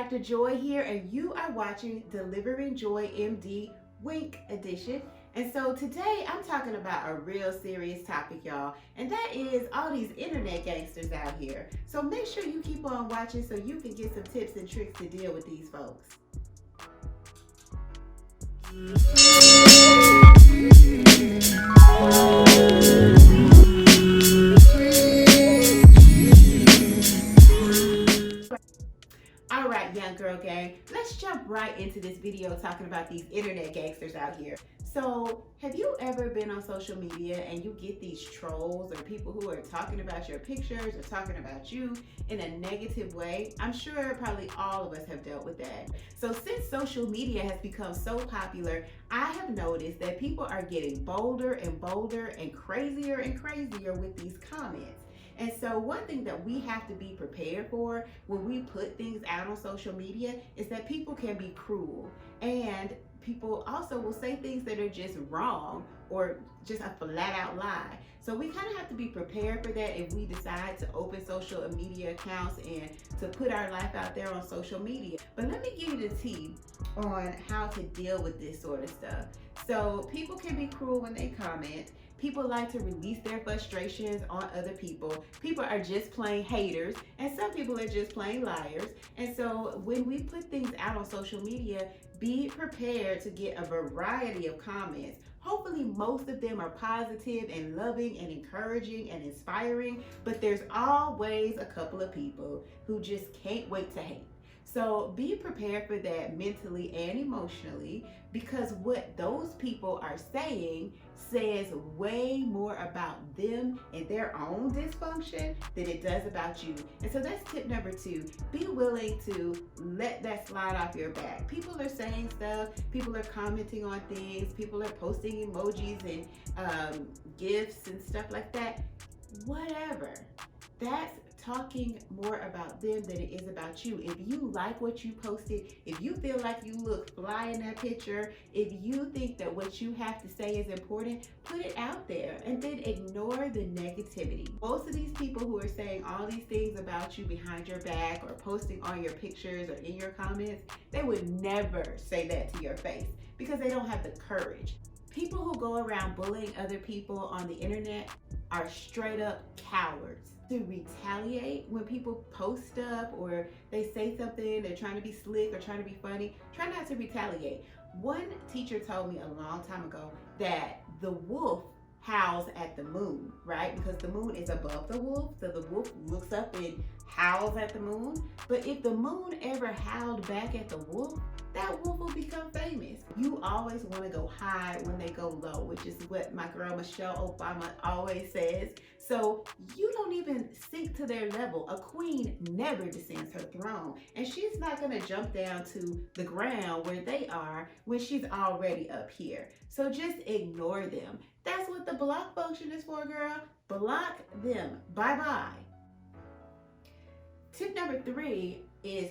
Dr. Joy here, and you are watching Delivering Joy MD Wink Edition. And so today I'm talking about a real serious topic, y'all, and that is all these internet gangsters out here. So make sure you keep on watching so you can get some tips and tricks to deal with these folks. All right, young girl gang, let's jump right into this video talking about these internet gangsters out here. So, have you ever been on social media and you get these trolls or people who are talking about your pictures or talking about you in a negative way? I'm sure probably all of us have dealt with that. So since social media has become so popular, I have noticed that people are getting bolder and bolder and crazier with these comments. And so one thing that we have to be prepared for when we put things out on social media is that people can be cruel, and people also will say things that are just wrong or just a flat out lie. So we kind of have to be prepared for that if we decide to open social media accounts and to put our life out there on social media. But let me give you the tea on how to deal with this sort of stuff. So people can be cruel when they comment. People like to release their frustrations on other people. People are just plain haters, and some people are just plain liars. And so when we put things out on social media, be prepared to get a variety of comments. Hopefully most of them are positive and loving and encouraging and inspiring, but there's always a couple of people who just can't wait to hate. So be prepared for that mentally and emotionally, because what those people are saying says way more about them and their own dysfunction than it does about you. And so that's tip number 2. Be willing to let that slide off your back. People are saying stuff, people are commenting on things, people are posting emojis and gifts and stuff like that. Whatever. That's talking more about them than it is about you. If you like what you posted, if you feel like you look fly in that picture, if you think that what you have to say is important, put it out there and then ignore the negativity. Most of these people who are saying all these things about you behind your back or posting on your pictures or in your comments, they would never say that to your face because they don't have the courage. People who go around bullying other people on the internet are straight up cowards. To retaliate when people post stuff or they say something, they're trying to be slick or trying to be funny, try not to retaliate. One teacher told me a long time ago that the wolf howls at the moon, right? Because the moon is above the wolf, so the wolf looks up and howls at the moon. But if the moon ever howled back at the wolf, that wolf will become famous. You always want to go high when they go low, which is what my girl Michelle Obama always says. So you don't even sink to their level. A queen never descends her throne, and she's not going to jump down to the ground where they are when she's already up here. So just ignore them. That's what the block function is for, girl. Block them. Bye-bye. Tip number 3 is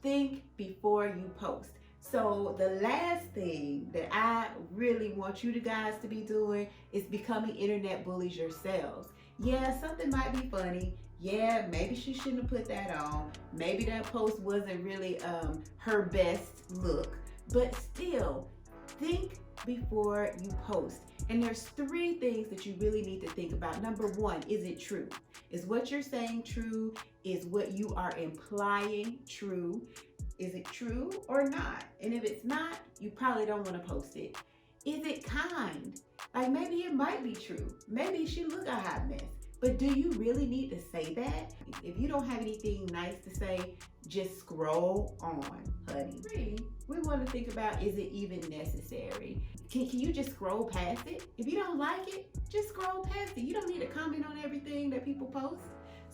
think before you post. So the last thing that I really want you guys to be doing is becoming internet bullies yourselves. Yeah, something might be funny. Yeah, maybe she shouldn't have put that on. Maybe that post wasn't really her best look. But still, think before you post. And there's 3 things that you really need to think about. Number 1, is it true? Is what you're saying true? Is what you are implying true? Is it true or not? And if it's not, you probably don't want to post it. Is it kind? Like maybe it might be true. Maybe she look a hot mess. But do you really need to say that? If you don't have anything nice to say, just scroll on, honey. 3, we want to think about, is it even necessary? Can you just scroll past it? If you don't like it, just scroll past it. You don't need to comment on everything that people post.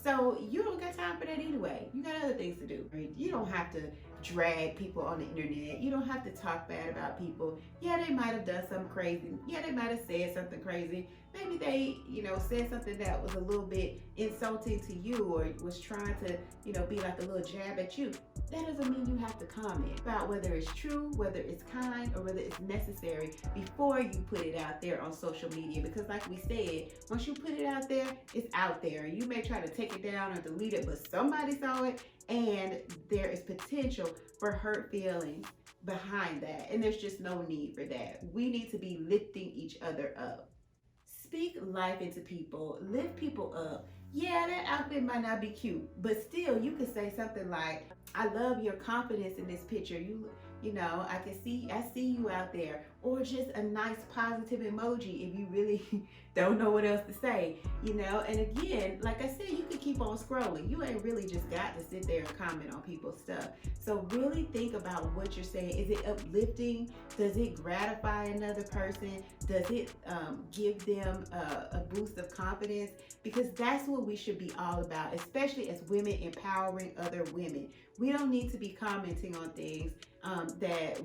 So you don't got time for that anyway. You got other things to do. You don't have to drag people on the internet. You don't have to talk bad about people. Yeah, they might have done something crazy. Yeah, they might have said something crazy. maybe they, said something that was a little bit insulting to you, or was trying to, be like a little jab at you. That doesn't mean you have to comment about whether it's true, whether it's kind, or whether it's necessary before you put it out there on social media. Because like we said, once you put it out there, it's out there. You may try to take it down or delete it, but somebody saw it, and there is potential for hurt feelings behind that. And there's just no need for that. We need to be lifting each other up. Speak life into people, lift people up. Yeah, that outfit might not be cute, but still you could say something like, I love your confidence in this picture. I see you out there. Or just a nice positive emoji if you really don't know what else to say, And again, like I said, you can keep on scrolling. You ain't really just got to sit there and comment on people's stuff. So really think about what you're saying. Is it uplifting? Does it gratify another person? Does it give them a boost of confidence? Because that's what we should be all about, especially as women empowering other women. We don't need to be commenting on things that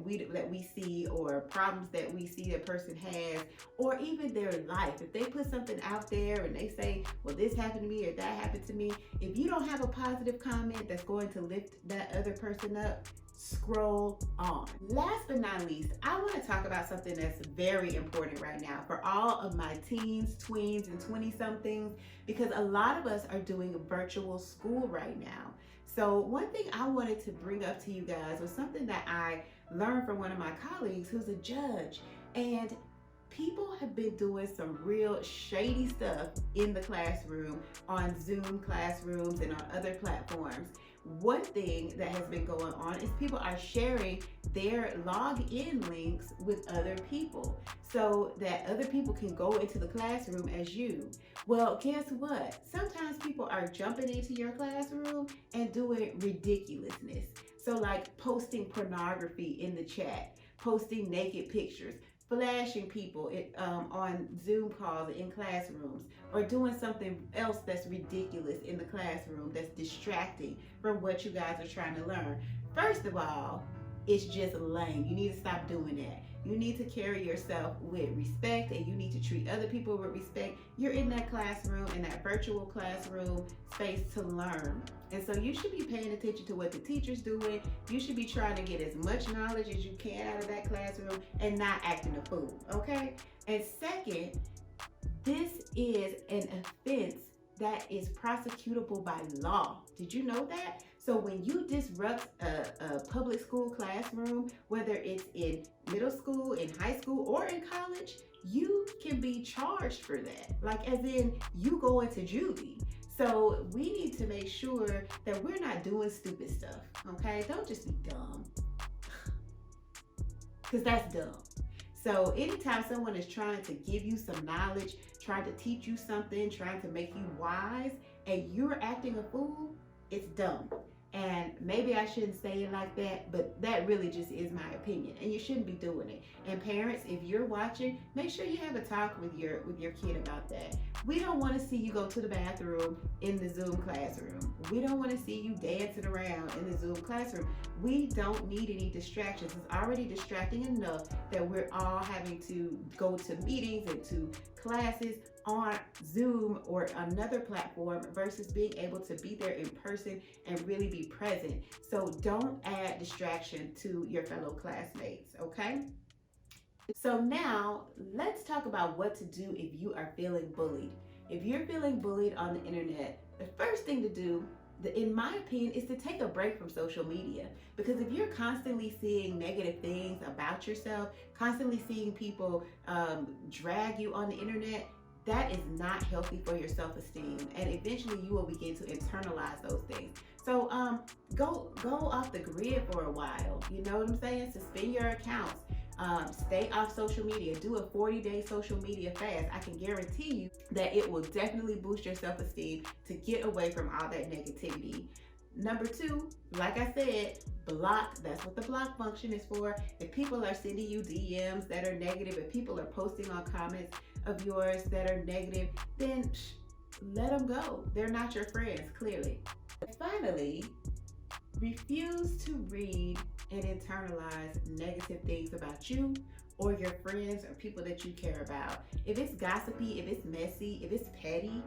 we see, or problems that we see a person has, or even their life. If they put something out there and they say, well, this happened to me or that happened to me, if you don't have a positive comment that's going to lift that other person up, scroll on. Last but not least, I want to talk about something that's very important right now for all of my teens, tweens, and 20-somethings, because a lot of us are doing virtual school right now. So one thing I wanted to bring up to you guys was something that I learned from one of my colleagues who's a judge. And people have been doing some real shady stuff in the classroom, on Zoom classrooms and on other platforms. One thing that has been going on is people are sharing their login links with other people so that other people can go into the classroom as you. Well, guess what? Sometimes people are jumping into your classroom and doing ridiculousness. So like posting pornography in the chat, posting naked pictures, flashing people on Zoom calls in classrooms, or doing something else that's ridiculous in the classroom that's distracting from what you guys are trying to learn. First of all, it's just lame. You need to stop doing that. You need to carry yourself with respect, and you need to treat other people with respect. You're in that classroom, in that virtual classroom space to learn. And so you should be paying attention to what the teacher's doing. You should be trying to get as much knowledge as you can out of that classroom and not acting a fool, okay? And second, this is an offense that is prosecutable by law. Did you know that? So when you disrupt a public school classroom, whether it's in middle school, in high school, or in college, you can be charged for that. Like as in you go into juvie. So we need to make sure that we're not doing stupid stuff, okay? Don't just be dumb, because that's dumb. So anytime someone is trying to give you some knowledge, trying to teach you something, trying to make you wise, and you're acting a fool, it's dumb. And maybe I shouldn't say it like that, but that really just is my opinion, and you shouldn't be doing it. And parents, if you're watching, make sure you have a talk with your kid about that. We don't want to see you go to the bathroom in the Zoom classroom. We don't want to see you dancing around in the Zoom classroom. We don't need any distractions. It's already distracting enough that we're all having to go to meetings and to classes on Zoom or another platform versus being able to be there in person and really be present. So don't add distraction to your fellow classmates, okay? So now let's talk about what to do if you are feeling bullied. If you're feeling bullied on the internet, the first thing to do, in my opinion, is to take a break from social media. Because if you're constantly seeing negative things about yourself, constantly seeing people drag you on the internet, that is not healthy for your self-esteem, and eventually you will begin to internalize those things. So go off the grid for a while. You know what I'm saying? Suspend your accounts. Stay off social media. Do a 40-day social media fast. I can guarantee you that it will definitely boost your self-esteem to get away from all that negativity. Number 2, like I said, block. That's what the block function is for. If people are sending you DMs that are negative, if people are posting on comments of yours that are negative, then let them go. They're not your friends, clearly. Finally, refuse to read and internalize negative things about you or your friends or people that you care about. If it's gossipy, if it's messy, if it's petty,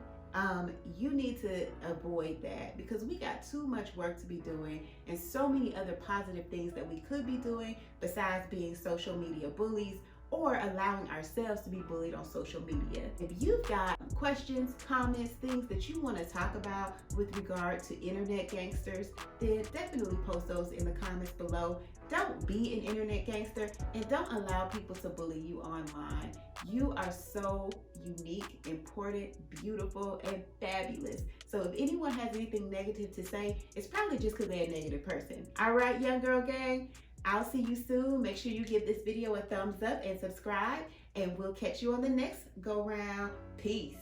you need to avoid that, because we got too much work to be doing and so many other positive things that we could be doing besides being social media bullies or allowing ourselves to be bullied on social media. If you've got questions, comments, things that you want to talk about with regard to internet gangsters, then definitely post those in the comments below. Don't be an internet gangster and don't allow people to bully you online. You are so unique, important, beautiful, and fabulous. So if anyone has anything negative to say, it's probably just because they're a negative person. All right, young girl gang, I'll see you soon. Make sure you give this video a thumbs up and subscribe, and we'll catch you on the next go round. Peace.